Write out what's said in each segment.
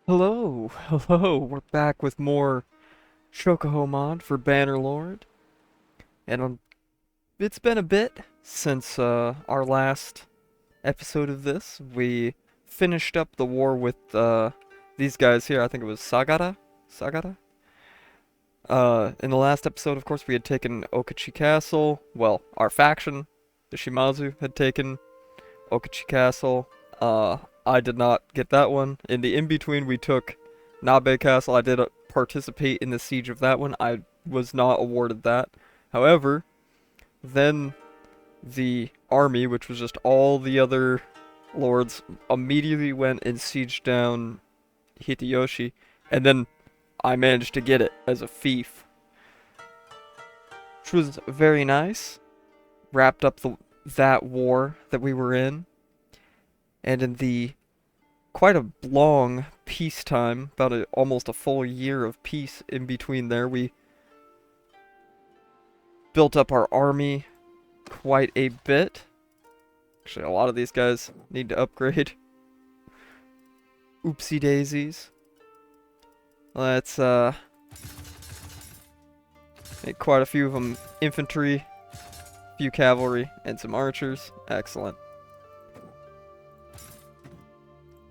Hello, hello, we're back with more Shokuho mod for Bannerlord, and it's been a bit since our last episode of this. We finished up the war with these guys here. I think it was Sagara? In the last episode, of course, we had taken Okachi Castle. Well, our faction, the Shimazu, had taken Okachi Castle. I did not get that one. In the in-between, we took Nabe Castle. I did participate in the siege of that one. I was not awarded that. However, then the army, which was just all the other lords, immediately went and sieged down Hitayoshi, and then I managed to get it as a fief, which was very nice. Wrapped up that war that we were in, and in the quite a long peacetime, about almost a full year of peace in between there, we built up our army quite a bit. Actually, a lot of these guys need to upgrade. Oopsie daisies. Let's make quite a few of them infantry, a few cavalry, and some archers. Excellent.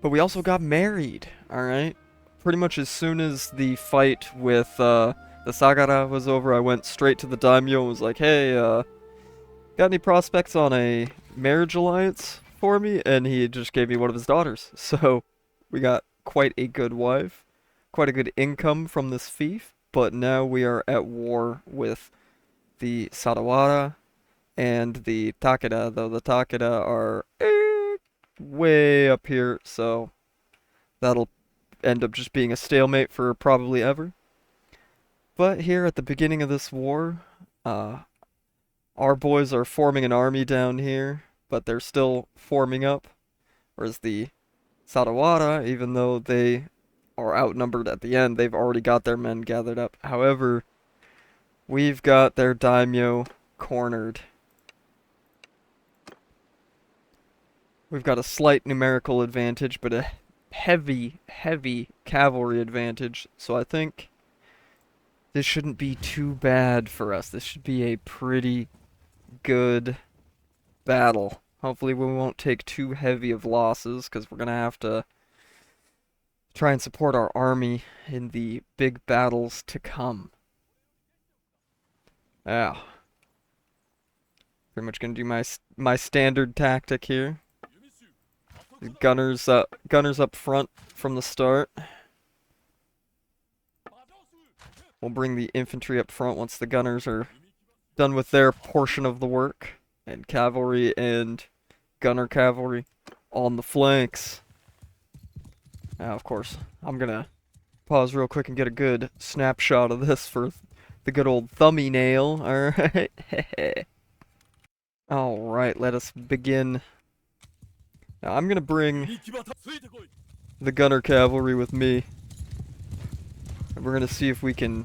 But we also got married, alright? Pretty much as soon as the fight with the Sagara was over, I went straight to the Daimyo and was like, hey, got any prospects on a marriage alliance for me? And he just gave me one of his daughters. So we got quite a good wife, quite a good income from this fief. But now we are at war with the Sadowara and the Takeda, though the Takeda are way up here, so that'll end up just being a stalemate for probably ever. But here at the beginning of this war, our boys are forming an army down here, but they're still forming up, whereas the Sadowara, even though they are outnumbered at the end, they've already got their men gathered up. However, we've got their daimyo cornered. We've got a slight numerical advantage, but a heavy, heavy cavalry advantage. So I think this shouldn't be too bad for us. This should be a pretty good battle. Hopefully we won't take too heavy of losses, because we're going to have to try and support our army in the big battles to come. Yeah. Pretty much going to do my standard tactic here. Gunners up front from the start. We'll bring the infantry up front once the gunners are done with their portion of the work. And cavalry and gunner cavalry on the flanks. Now, of course, I'm gonna pause real quick and get a good snapshot of this for the good old thumbnail. Alright. Alright, let us begin. Now, I'm gonna bring the gunner cavalry with me. And we're gonna see if we can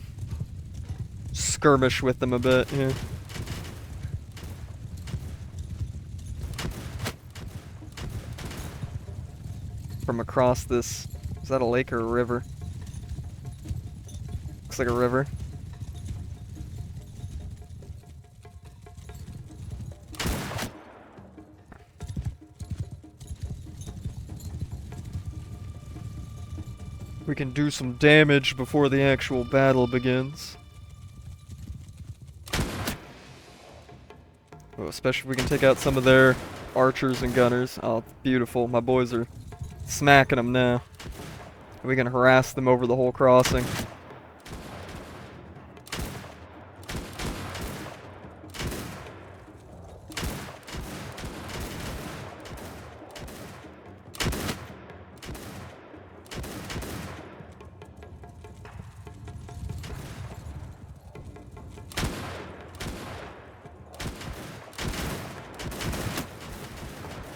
skirmish with them a bit here. From across this... Is that a lake or a river? Looks like a river. We can do some damage before the actual battle begins. Oh, especially if we can take out some of their archers and gunners. Oh, beautiful. My boys are smacking them now. We can harass them over the whole crossing.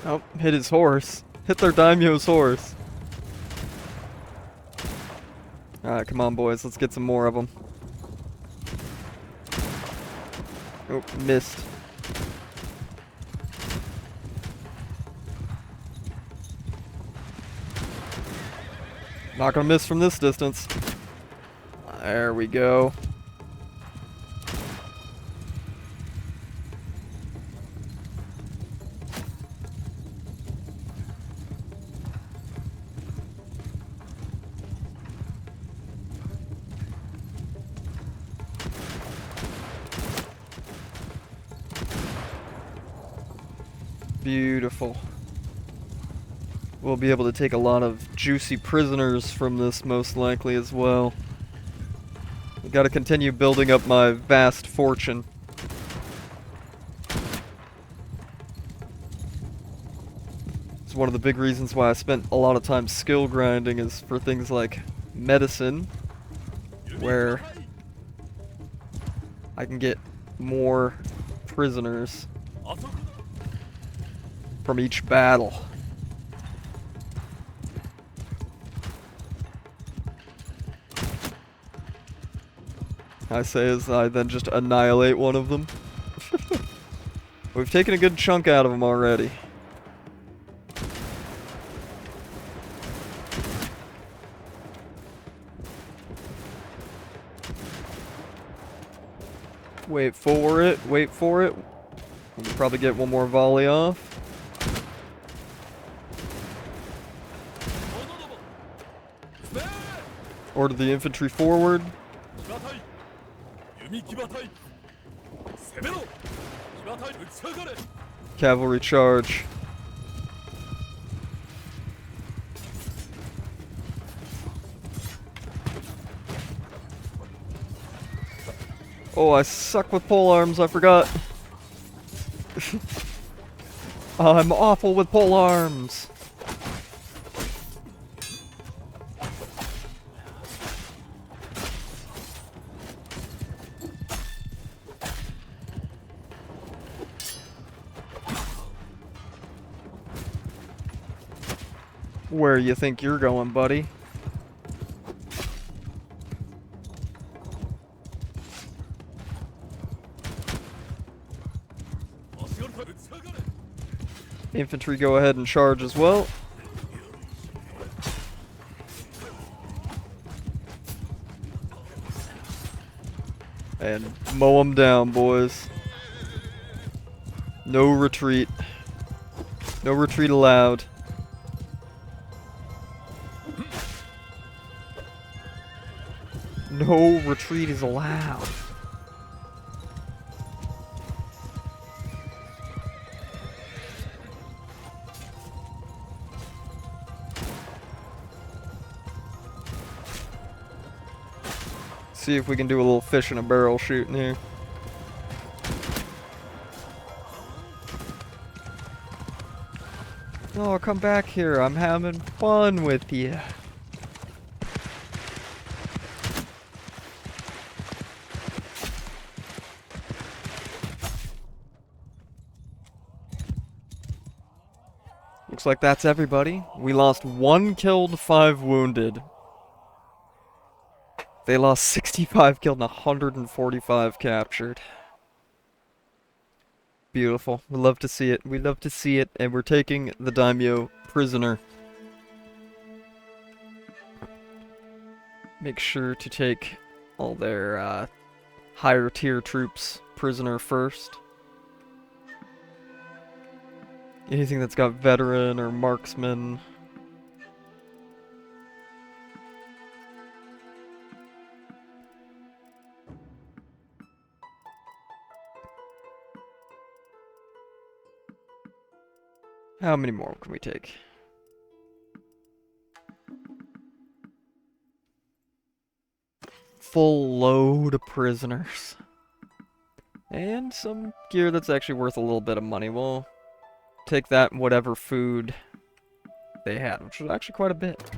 Oh, hit his horse. Hit their daimyo's horse. Alright, come on, boys. Let's get some more of them. Oh, missed. Not gonna miss from this distance. There we go. Beautiful. We'll be able to take a lot of juicy prisoners from this, most likely, as well. We gotta continue building up my vast fortune. It's one of the big reasons why I spent a lot of time skill grinding, is for things like medicine, where I can get more prisoners from each battle. I say as I then just annihilate one of them. We've taken a good chunk out of them already. Wait for it, wait for it. We can probably get one more volley off. Order the infantry forward. Cavalry charge. Oh, I suck with polearms, I forgot. I'm awful with polearms. Where you think you're going, buddy? Infantry, go ahead and charge as well. And mow them down, boys. No retreat. No retreat allowed. No retreat is allowed. See if we can do a little fish in a barrel shooting here. Oh, come back here. I'm having fun with you. Looks like that's everybody. We lost 1 killed, 5 wounded. They lost 65 killed and 145 captured. Beautiful. We love to see it. We love to see it. And we're taking the Daimyo prisoner. Make sure to take all their higher tier troops prisoner first. Anything that's got veteran or marksman. How many more can we take? Full load of prisoners. And some gear that's actually worth a little bit of money. We'll take that and whatever food they had, which was actually quite a bit.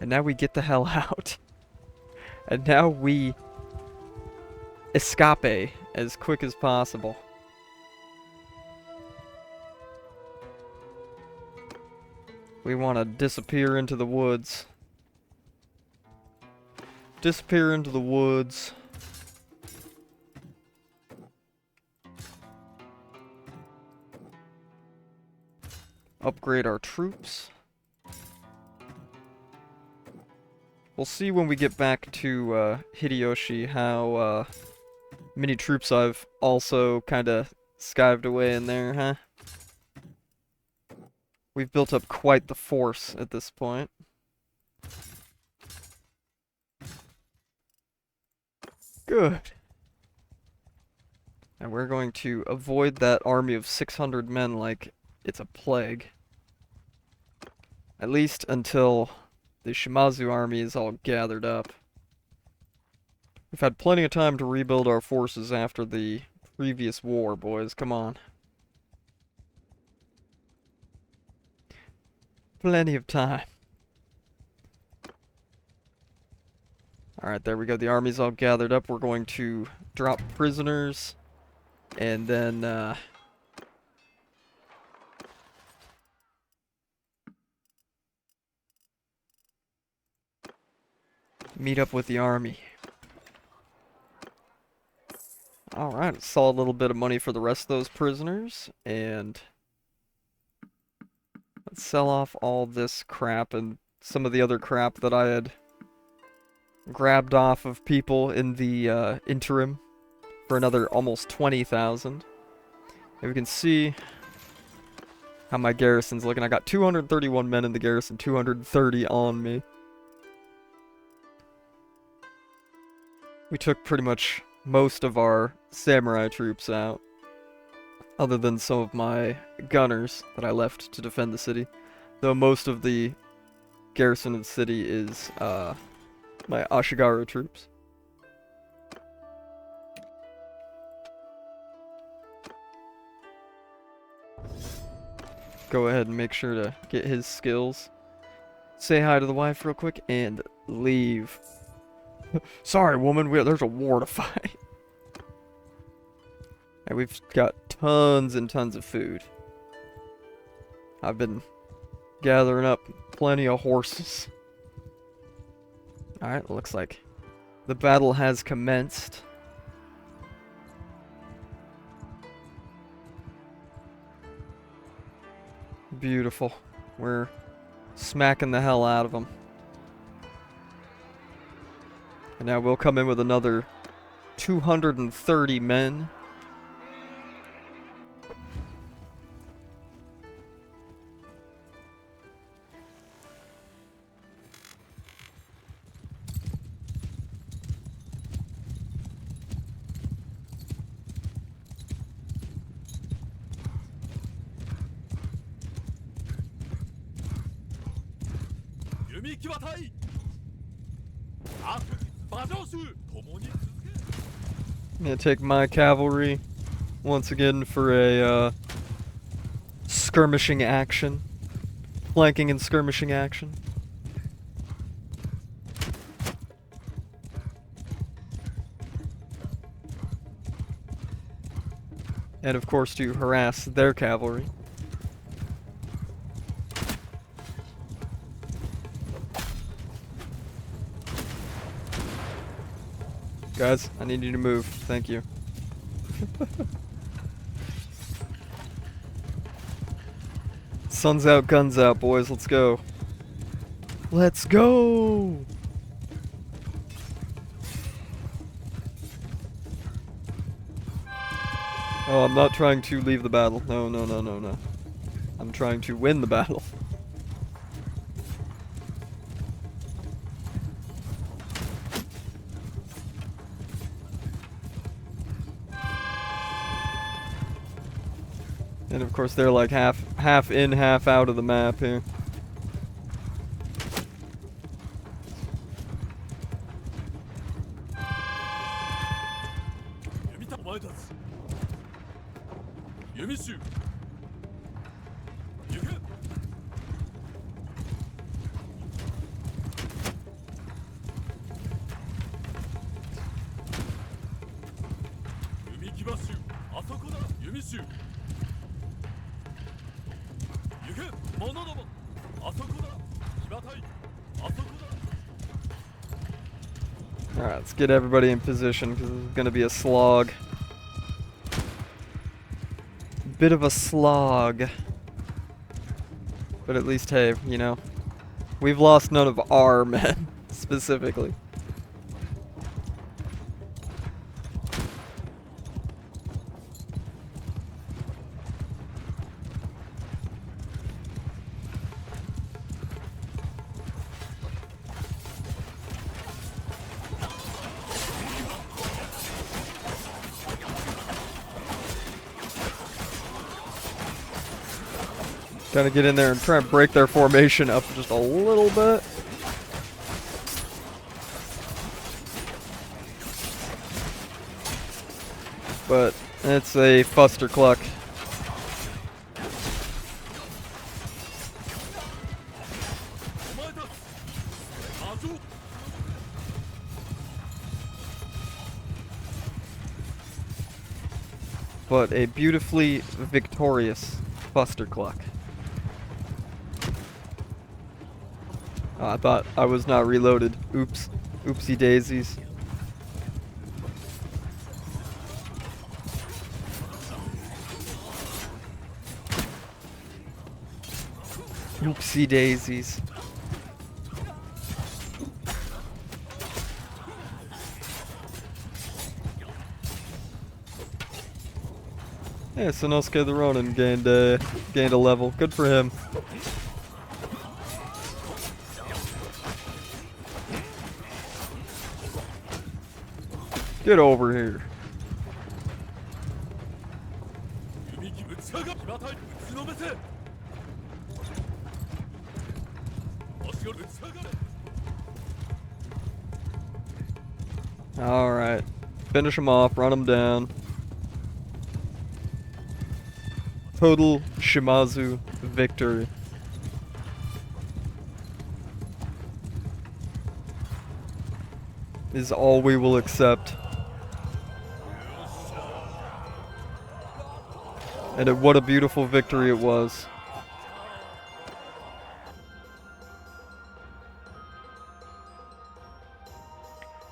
And now we get the hell out. And now we escape as quick as possible. We want to disappear into the woods. Disappear into the woods. Upgrade our troops. We'll see when we get back to Hideyoshi how many troops I've also kind of skived away in there, huh? We've built up quite the force at this point. Good. And we're going to avoid that army of 600 men like it's a plague. At least until the Shimazu army is all gathered up. We've had plenty of time to rebuild our forces after the previous war, boys. Come on. Plenty of time. Alright, there we go. The army's all gathered up. We're going to drop prisoners. And then, meet up with the army. Alright, saw a little bit of money for the rest of those prisoners. And let's sell off all this crap and some of the other crap that I had grabbed off of people in the interim for another almost 20,000. And we can see how my garrison's looking. I got 231 men in the garrison, 230 on me. We took pretty much most of our samurai troops out, other than some of my gunners that I left to defend the city. Though most of the garrison of the city is my Ashigaru troops. Go ahead and make sure to get his skills. Say hi to the wife real quick and leave. Sorry, woman, there's a war to fight. And we've got tons and tons of food. I've been gathering up plenty of horses. Alright, looks like the battle has commenced. Beautiful. We're smacking the hell out of them. And now we'll come in with another 230 men. I'm gonna take my cavalry once again for a skirmishing action. Flanking and skirmishing action. And of course to harass their cavalry. Guys, I need you to move. Thank you. Sun's out, guns out, boys. Let's go. Let's go! Oh, I'm not trying to leave the battle. No, no, no, no, no. I'm trying to win the battle. And of course they're like half in, half out of the map here. Alright, let's get everybody in position because this is going to be a slog. Bit of a slog. But at least, hey, you know, we've lost none of our men. specifically. Gotta get in there and try and break their formation up just a little bit. But it's a fustercluck. But a beautifully victorious fustercluck. Oh, I thought I was not reloaded. Oops. Oopsie daisies. Oopsie daisies. Yeah, Sanosuke the Ronin gained a level. Good for him. Get over here. Alright. Finish him off, run him down. Total Shimazu victory. Is all we will accept. And what a beautiful victory it was.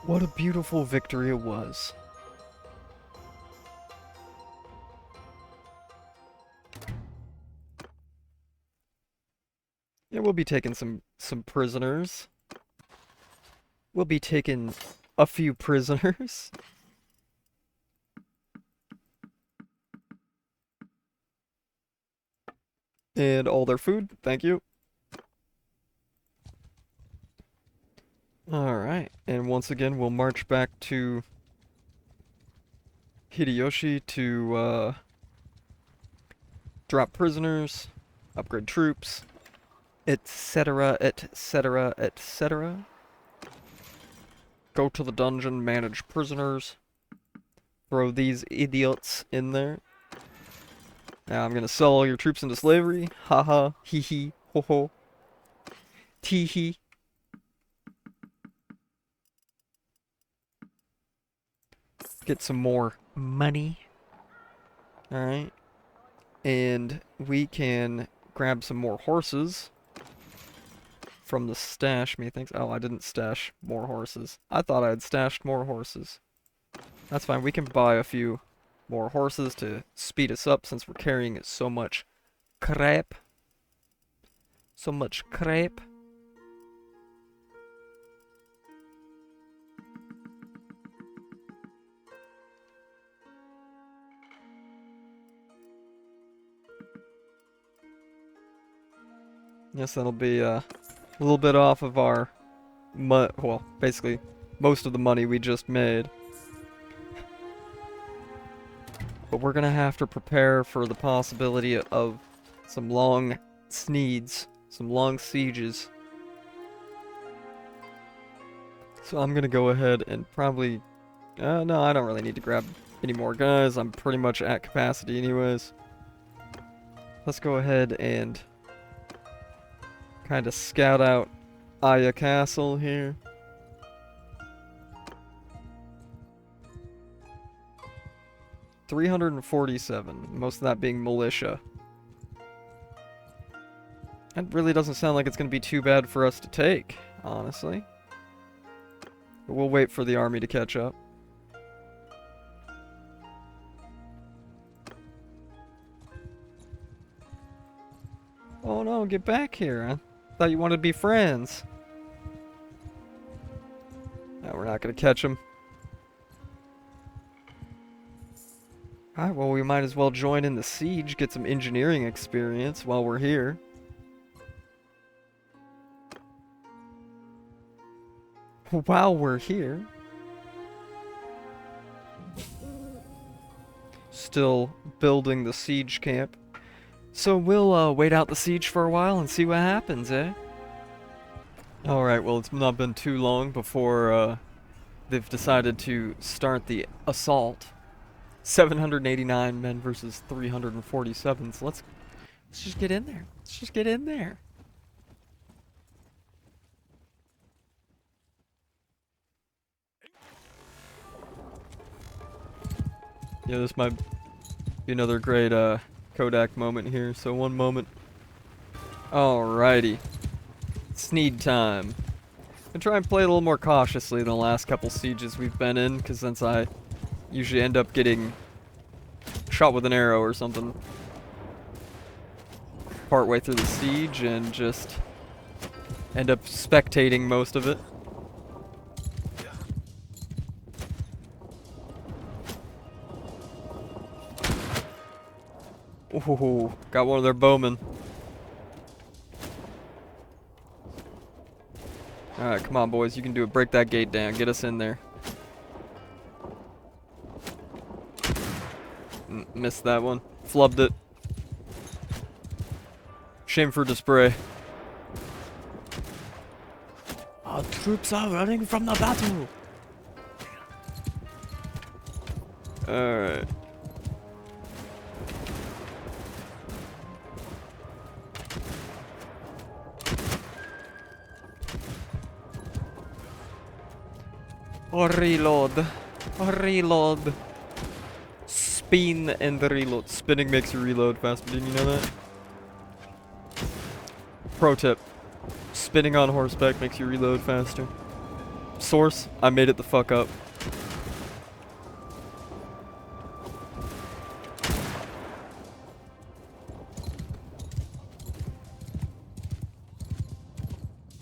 What a beautiful victory it was. Yeah, we'll be taking some prisoners. We'll be taking a few prisoners. And all their food, thank you. Alright, and once again we'll march back to Hideyoshi to drop prisoners, upgrade troops, etc., etc., etc. Go to the dungeon, manage prisoners, throw these idiots in there. Now I'm gonna sell all your troops into slavery. Haha, hee hee, ho ho, tee hee. Get some more money. Alright. And we can grab some more horses from the stash, methinks. Oh, I didn't stash more horses. I thought I had stashed more horses. That's fine, we can buy a few more horses to speed us up since we're carrying so much crap. So much crap. Yes, that'll be a little bit off of our, well, basically most of the money we just made. But we're gonna have to prepare for the possibility of some long sneeds, some long sieges. So I'm gonna go ahead and probably, no, I don't really need to grab any more guys. I'm pretty much at capacity anyways. Let's go ahead and kind of scout out Aya Castle here. $347, most of that being militia. That really doesn't sound like it's going to be too bad for us to take, honestly. But we'll wait for the army to catch up. Oh no, get back here. I thought you wanted to be friends. No, we're not gonna catch him. Alright, well, we might as well join in the siege, get some engineering experience while we're here. While we're here. Still building the siege camp. So we'll wait out the siege for a while and see what happens, eh? Alright, well, it's not been too long before they've decided to start the assault. 789 men versus 347, so let's just get in there. Let's just get in there. Yeah, this might be another great Kodak moment here, so one moment. Alrighty. Sneed time. I'm gonna try and play a little more cautiously than the last couple sieges we've been in, because since I usually end up getting shot with an arrow or something partway through the siege and just end up spectating most of it. Ooh, got one of their bowmen. Alright, come on, boys. You can do it. Break that gate down. Get us in there. Missed that one. Flubbed it. Shame for display. Our troops are running from the battle. Alright. Or reload. Or reload. Spin and reload. Spinning makes you reload faster. Didn't you know that? Pro tip. Spinning on horseback makes you reload faster. Source, I made it the fuck up.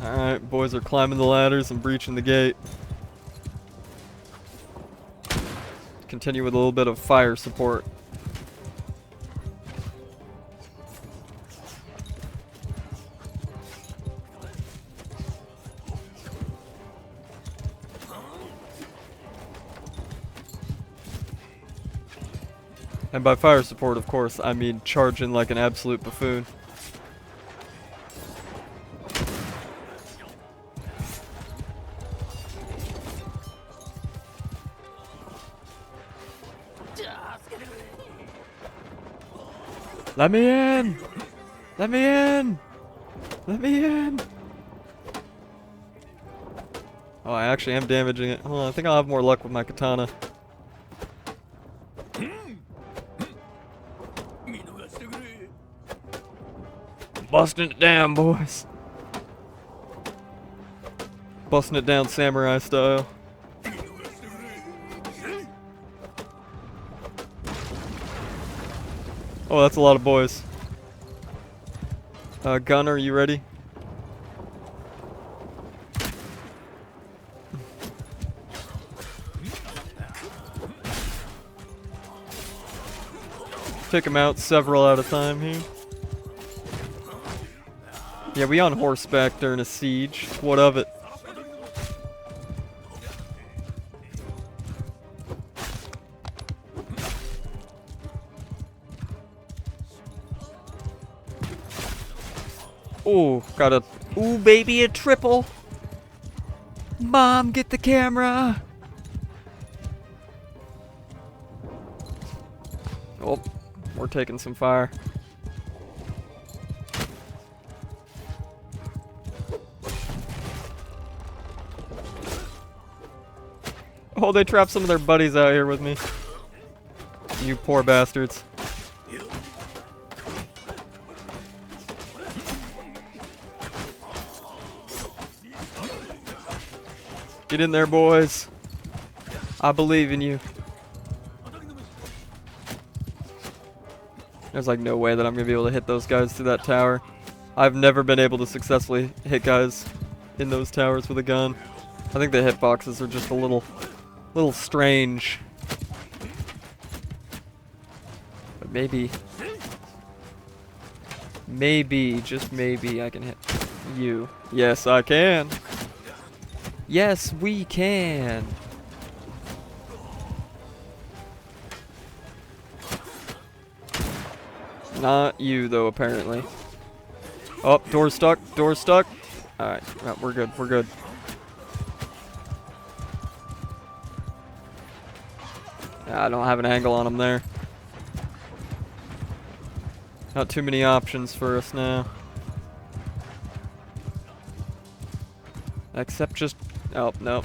Alright, boys are climbing the ladders and breaching the gate. Continue with a little bit of fire support. And by fire support, of course, I mean charging like an absolute buffoon. Let me in! Let me in! Let me in! Oh, I actually am damaging it. Hold on, I think I'll have more luck with my katana. Busting it down, boys. Busting it down samurai style. Oh, that's a lot of boys. Gunner, are you ready? Take them out several at a time here. Yeah, we on horseback during a siege. What of it? Ooh, got a... Ooh, baby, a triple! Mom, get the camera! Oh, we're taking some fire. Oh, they trapped some of their buddies out here with me. You poor bastards. Get in there, boys. I believe in you. There's like no way that I'm gonna be able to hit those guys through that tower. I've never been able to successfully hit guys in those towers with a gun. I think the hitboxes are just a little strange. But maybe, just maybe I can hit you. Yes, I can. Yes, we can. Not you, though, apparently. Oh, door's stuck. Door's stuck. Alright, we're good. We're good. I don't have an angle on him there. Not too many options for us now. Except just... Oh, no.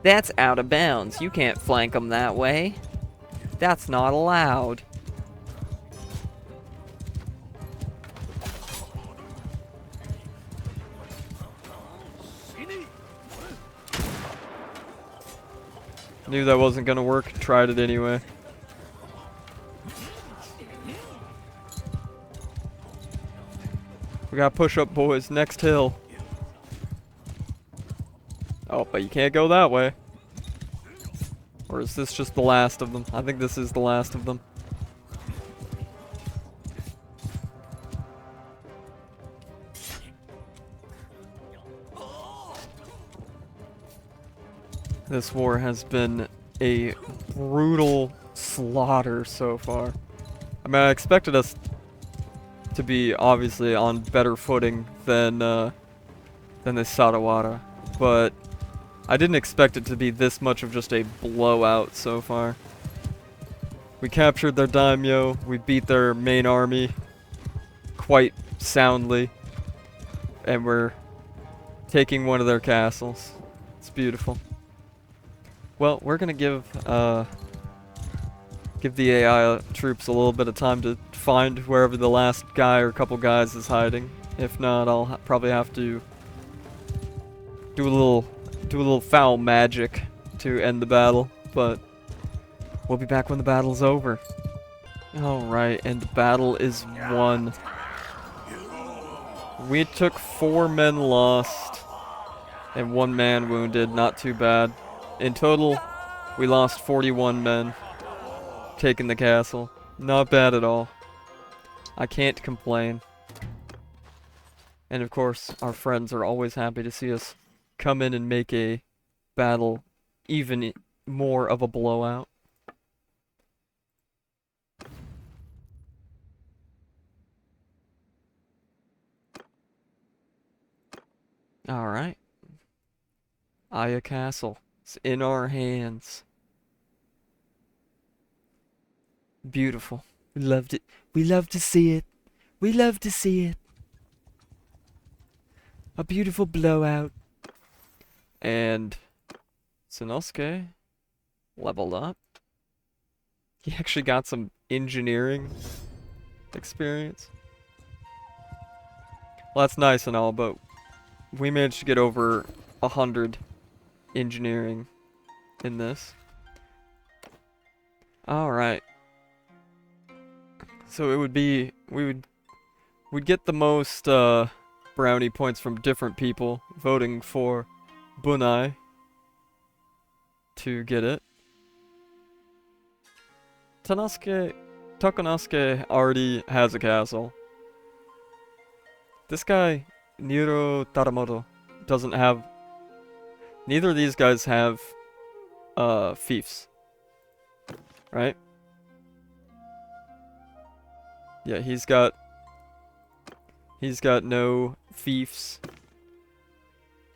That's out of bounds. You can't flank them that way. That's not allowed. Knew that wasn't gonna work. Tried it anyway. We gotta push up, boys. Next hill. Oh, but you can't go that way. Or is this just the last of them? I think this is the last of them. This war has been a brutal slaughter so far. I mean, I expected us to be obviously on better footing than the Sadowara, but I didn't expect it to be this much of just a blowout so far. We captured their Daimyo, we beat their main army quite soundly, and we're taking one of their castles. It's beautiful. Well, we're gonna give the AI troops a little bit of time to find wherever the last guy or couple guys is hiding. If not, I'll probably have to do a little foul magic to end the battle. But we'll be back when the battle's over. All right, and the battle is won. We took 4 men lost and 1 man wounded. Not too bad. In total, we lost 41 men taking the castle. Not bad at all. I can't complain. And of course, our friends are always happy to see us come in and make a battle even more of a blowout. Alright. Aya Castle. It's in our hands. Beautiful. We loved it. We love to see it. We love to see it. A beautiful blowout. And Sanosuke leveled up. He actually got some engineering experience. Well, that's nice and all, but we managed to get over 100 engineering in this. Alright. So it would be, we'd get the most brownie points from different people voting for Bunai to get it. Takanosuke already has a castle. This guy, Niro Taramoto, doesn't have... Neither of these guys have fiefs. Right? Yeah, he's got no fiefs.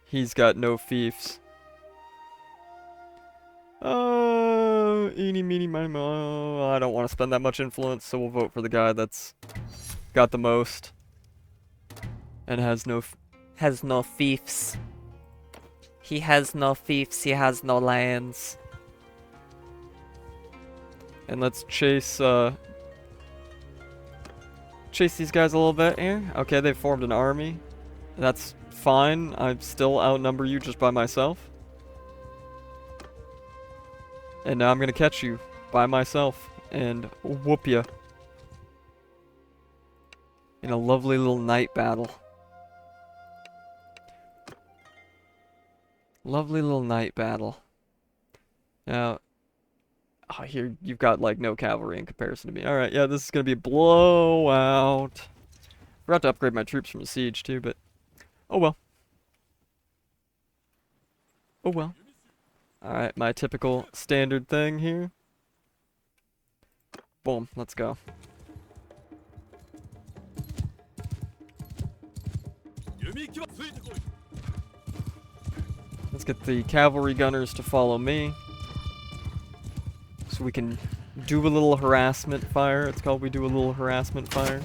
He's got no fiefs. Eeny, meeny, miny, mo. I don't want to spend that much influence, so we'll vote for the guy that's got the most and has no fiefs. He has no fiefs. He has no lands. And let's chase these guys a little bit here. Okay, they formed an army. That's fine. I still outnumber you just by myself. And now I'm gonna catch you by myself and whoop ya in a lovely little night battle. Lovely little night battle. Now, oh, here you've got like no cavalry in comparison to me. Alright, yeah, this is gonna be a blowout. Forgot to upgrade my troops from a siege too, but oh well. Oh well. Alright, my typical standard thing here. Boom, let's go. Let's get the cavalry gunners to follow me. So we can do a little harassment fire. It's called we do a little harassment fire.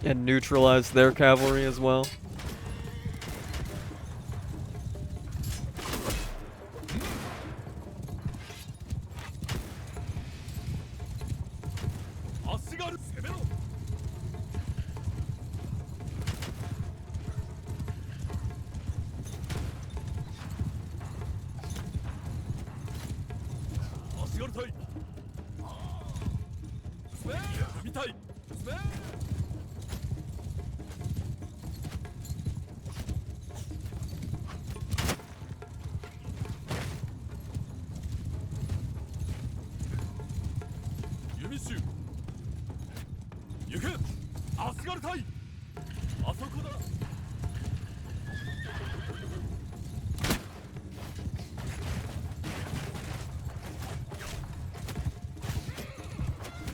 And neutralize their cavalry as well.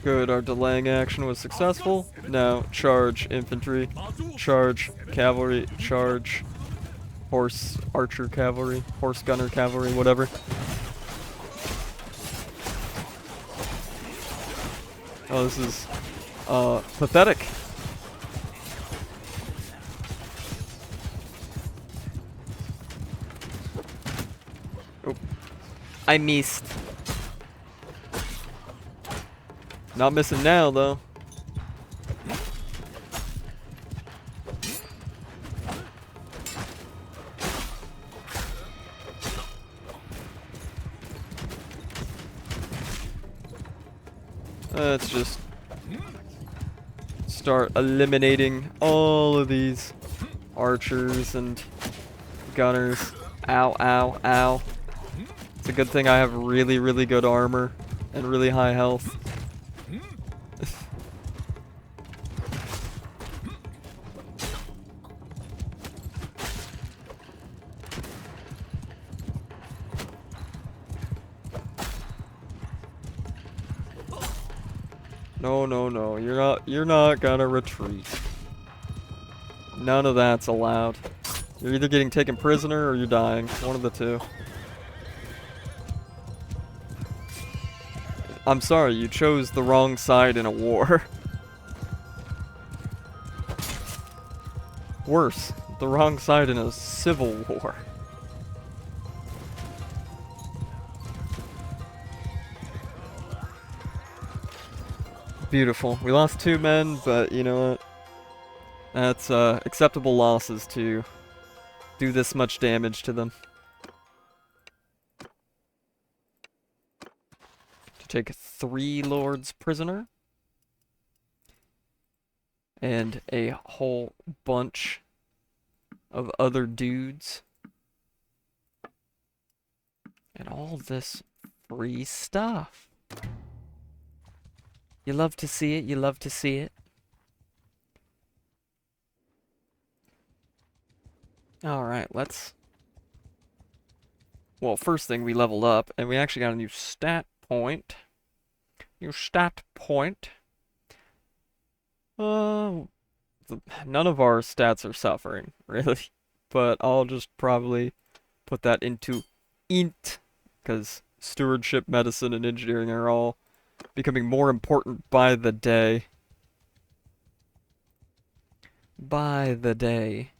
Good, our delaying action was successful. Now, charge infantry, charge cavalry, charge horse archer cavalry, horse gunner cavalry, whatever. Oh, this is, pathetic. Oh, I missed. Not missing now, though. Let's just start eliminating all of these archers and gunners. Ow, ow, ow. It's a good thing I have really, really good armor and really high health. No, no, no. You're not gonna retreat. None of that's allowed. You're either getting taken prisoner or you're dying. One of the two. I'm sorry, you chose the wrong side in a war. Worse, the wrong side in a civil war. Beautiful. We lost 2 men, but you know what? That's acceptable losses to do this much damage to them. To take 3 lords prisoner. And a whole bunch of other dudes. And all this free stuff. You love to see it, you love to see it. Alright, let's... Well, first thing, we leveled up, and we actually got a new stat point. New stat point. None of our stats are suffering, really. But I'll just probably put that into int, because stewardship, medicine, and engineering are all becoming more important by the day. By the day.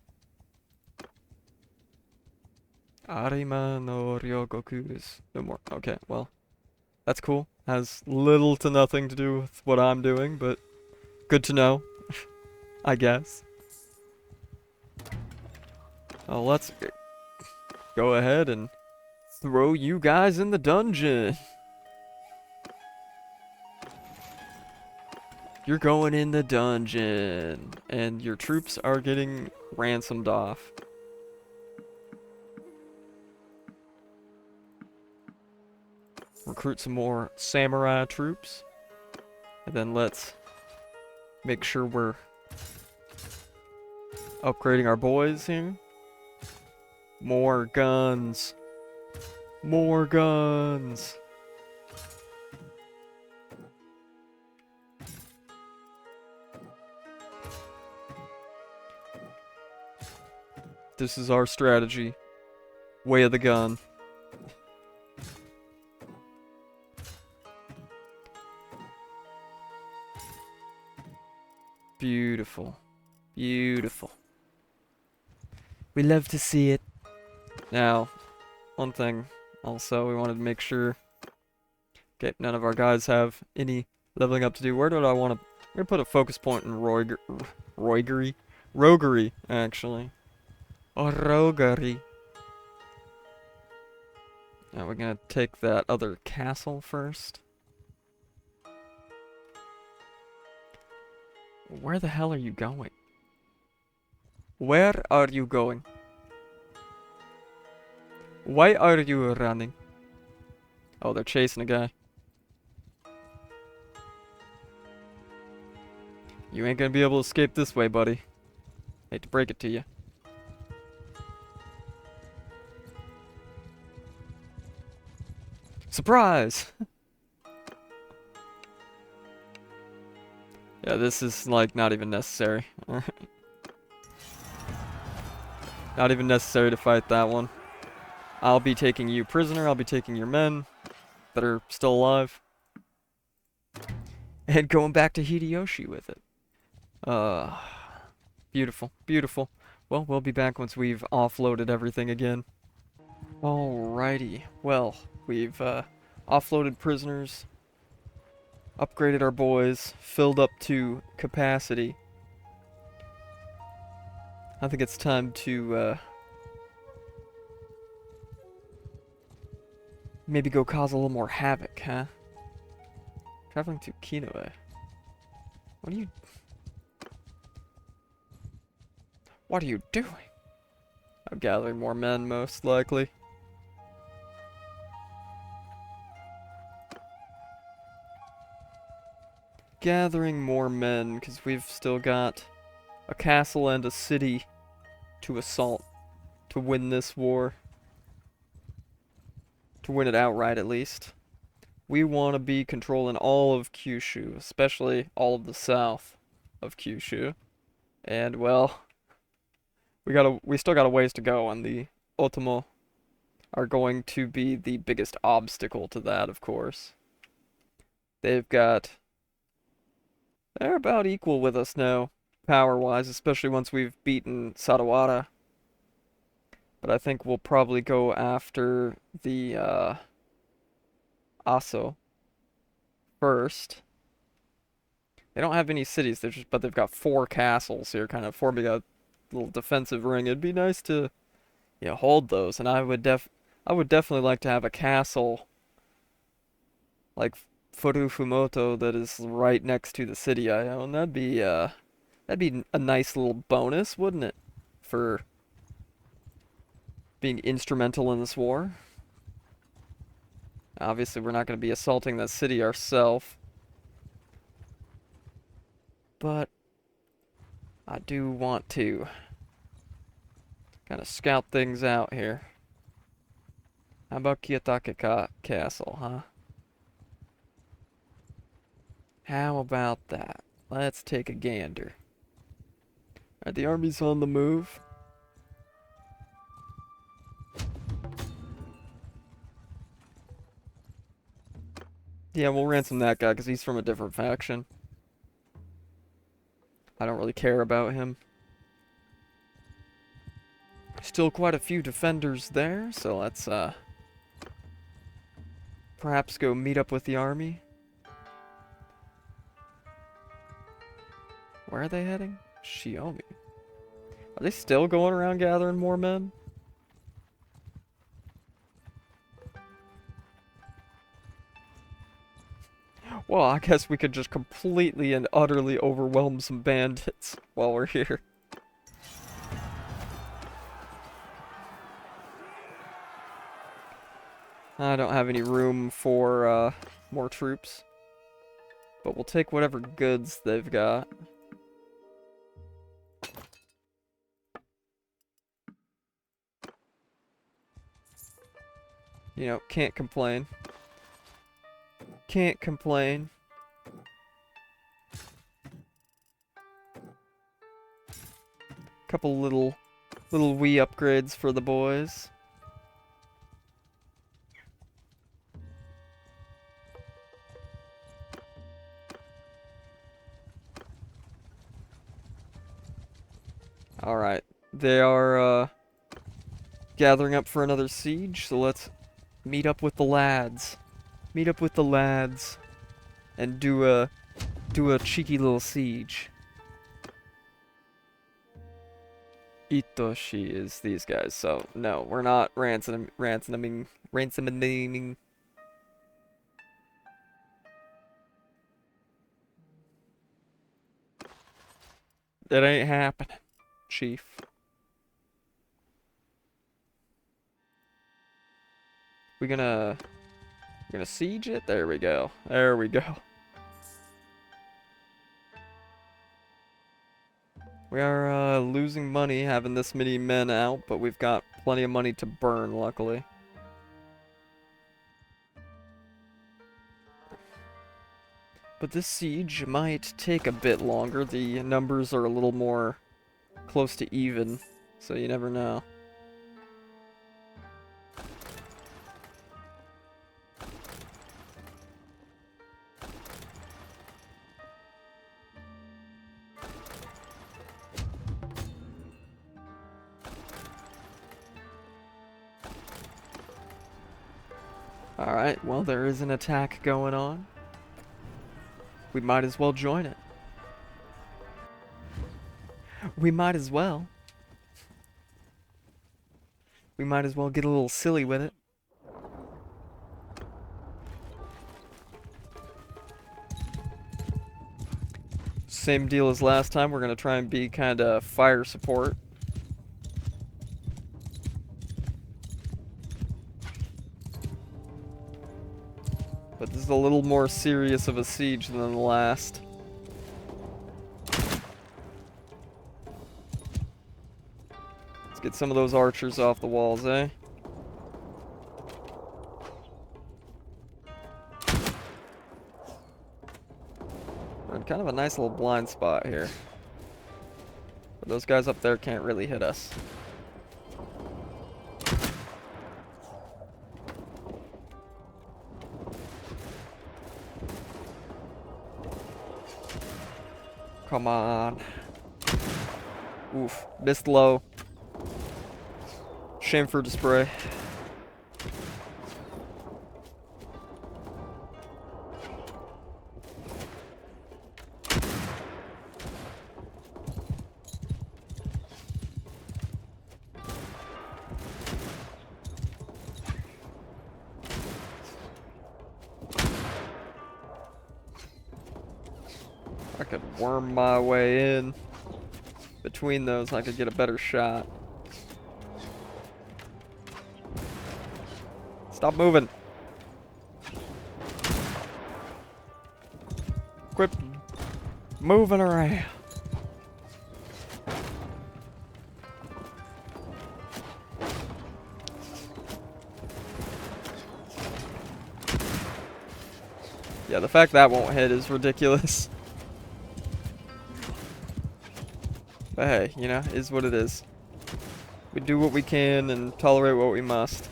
Arima no Ryogoku is no more. Okay, well, that's cool. Has little to nothing to do with what I'm doing, but good to know, I guess. Well, let's go ahead and throw you guys in the dungeon. You're going in the dungeon. And your troops are getting ransomed off. Recruit some more samurai troops. And then let's make sure we're upgrading our boys here. More guns. More guns. This is our strategy. Way of the gun. Beautiful. Beautiful. We love to see it. Now, one thing also, we wanted to make sure. Okay, none of our guys have any leveling up to do. Where do I want to... I'm going to put a focus point in Roguery, actually. Oh, Roguery. Now we're going to take that other castle first. Where the hell are you going? Where are you going? Why are you running? Oh, they're chasing a guy. You ain't gonna be able to escape this way, buddy. Hate to break it to you. Surprise! Yeah, this is, like, not even necessary. Not even necessary to fight that one. I'll be taking you prisoner, I'll be taking your men that are still alive. And going back to Hideyoshi with it. Beautiful, beautiful. Well, we'll be back once we've offloaded everything again. Alrighty, well, we've offloaded prisoners, upgraded our boys, filled up to capacity. I think it's time to maybe go cause a little more havoc, huh? Traveling to Kinoe. What are you... What are you doing? I'm gathering more men, most likely. Gathering more men, because we've still got a castle and a city to assault to win this war. To win it outright, at least. We want to be controlling all of Kyushu, especially all of the south of Kyushu. And, well, we still got a ways to go, and the Otomo are going to be the biggest obstacle to that, of course. They're about equal with us now, power-wise, especially once we've beaten Sadowara. But I think we'll probably go after the, Aso first. They don't have any cities, but they've got 4 castles here, kind of forming a little defensive ring. It'd be nice to, hold those, and I would definitely like to have a castle like Furufumoto that is right next to the city I own. That'd be a nice little bonus, wouldn't it? For being instrumental in this war. Obviously, we're not going to be assaulting that city ourselves. But I do want to kind of scout things out here. How about Kiyotake Castle, huh? How about that? Let's take a gander. Alright, the army's on the move. Yeah, we'll ransom that guy because he's from a different faction. I don't really care about him. Still quite a few defenders there, so let's perhaps go meet up with the army. Where are they heading? Shiomi. Are they still going around gathering more men? Well, I guess we could just completely and utterly overwhelm some bandits while we're here. I don't have any room for more troops, but we'll take whatever goods they've got. You know, can't complain. Can't complain. Couple little wee upgrades for the boys. Alright, they are gathering up for another siege, so let's meet up with the lads. Meet up with the lads and do a cheeky little siege. Itoshi is these guys, so no, we're not ransoming. That ain't happening, Chief. We're gonna siege it? There we go. There we go. We are losing money having this many men out, but we've got plenty of money to burn, luckily. But this siege might take a bit longer. The numbers are a little more close to even, so you never know. Alright, well, there is an attack going on. We might as well join it. We might as well. We might as well get a little silly with it. Same deal as last time, we're gonna try and be kinda fire support. But this is a little more serious of a siege than the last. Let's get some of those archers off the walls, eh? We're in kind of a nice little blind spot here. But those guys up there can't really hit us. Come on. Oof. Missed low. Shame for display. I could worm my way in between those, I could get a better shot. Stop moving. Quit moving around. Yeah, the fact that won't hit is ridiculous. But hey, you know, is what it is. We do what we can and tolerate what we must.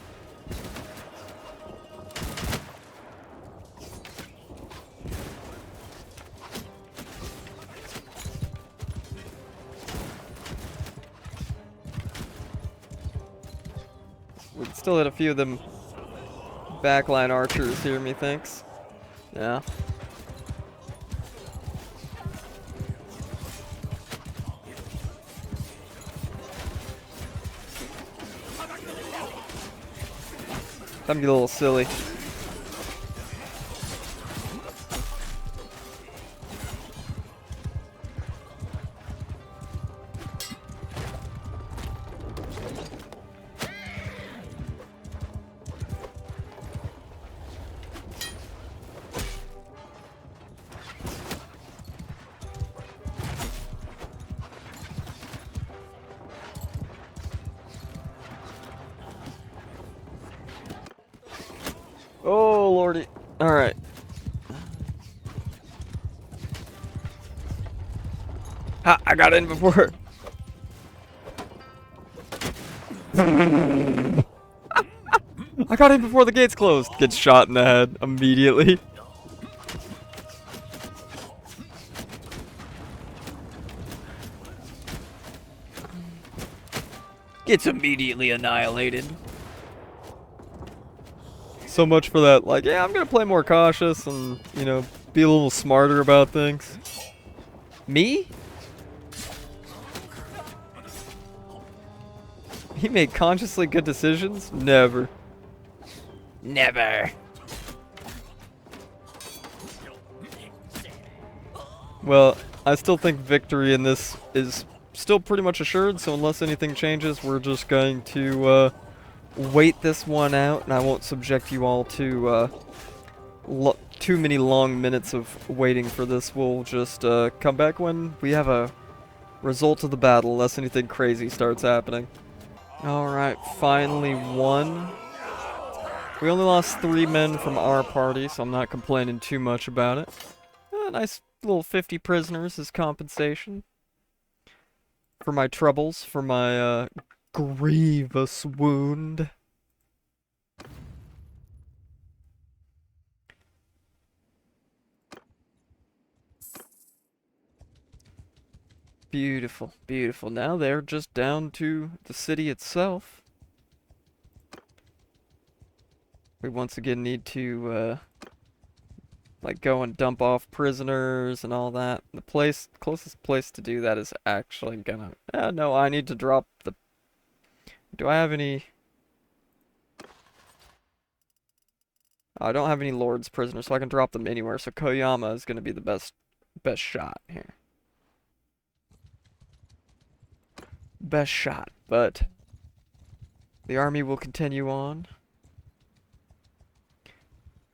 We can still hit a few of them backline archers here, methinks. Yeah. Time to get a little silly. Oh, lordy. Alright. Ha! I got in before. I got in before the gates closed. Gets shot in the head immediately. Gets immediately annihilated. So much for that, like, yeah, I'm gonna play more cautious and, you know, be a little smarter about things. Me? He made consciously good decisions? Never. Never. Well, I still think victory in this is still pretty much assured, so unless anything changes, we're just going to wait this one out, and I won't subject you all to too many long minutes of waiting for this. We'll just come back when we have a result of the battle, unless anything crazy starts happening. Alright, finally won. We only lost 3 men from our party, so I'm not complaining too much about it. Nice little 50 prisoners as compensation for my troubles, for my grievous wound. Beautiful, beautiful. Now they're just down to the city itself. We once again need to like go and dump off prisoners and all that. The closest place to do that is actually gonna... no, I need to drop the... Do I have any... I don't have any lords prisoners, so I can drop them anywhere. So Koyama is gonna be the best shot here. Best shot, but the army will continue on.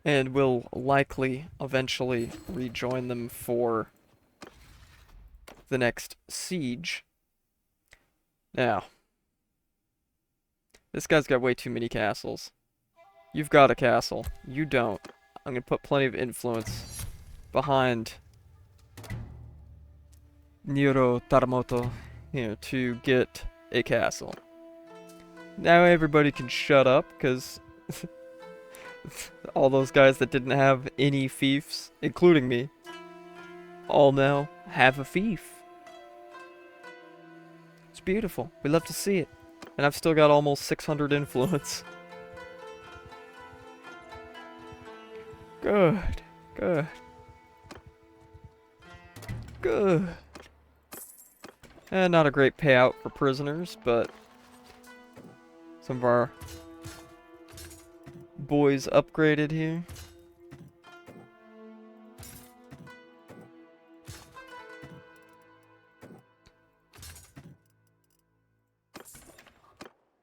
And will likely eventually rejoin them for the next siege. Now, this guy's got way too many castles. You've got a castle. You don't. I'm gonna put plenty of influence behind Niro Taramoto here to get a castle. Now everybody can shut up, because all those guys that didn't have any fiefs, including me, all now have a fief. It's beautiful. We love to see it. And I've still got almost 600 influence. Good. Good. Good. And not a great payout for prisoners, but some of our boys upgraded here.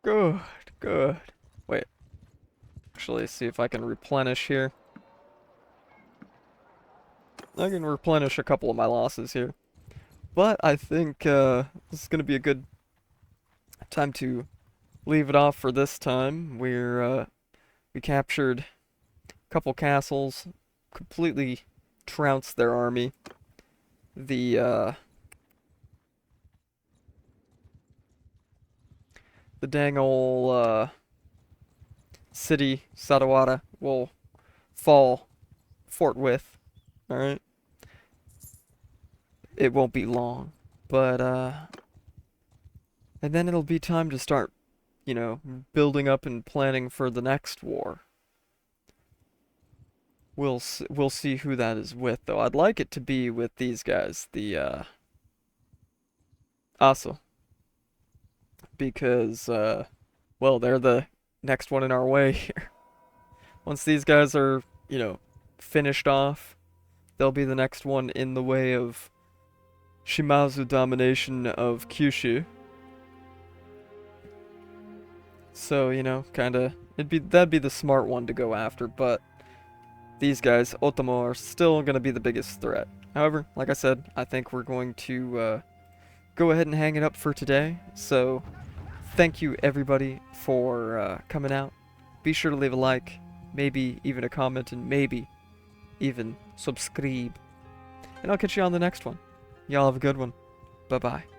Good, good. Wait. Actually, see if I can replenish here. I can replenish a couple of my losses here. But I think this is going to be a good time to leave it off for this time. We captured a couple castles, completely trounced their army. The dang ol' city, Sadowara, will fall forthwith. Alright? It won't be long. But, and then it'll be time to start, you know, building up and planning for the next war. We'll see who that is with, though. I'd like it to be with these guys, the, Aso. Because, well, they're the next one in our way here. Once these guys are, you know, finished off, they'll be the next one in the way of Shimazu domination of Kyushu. So, you know, kinda, that'd be the smart one to go after, but these guys, Otomo, are still gonna be the biggest threat. However, like I said, I think we're going to go ahead and hang it up for today. So, thank you everybody for coming out. Be sure to leave a like, maybe even a comment, and maybe even subscribe. And I'll catch you on the next one. Y'all have a good one. Bye-bye.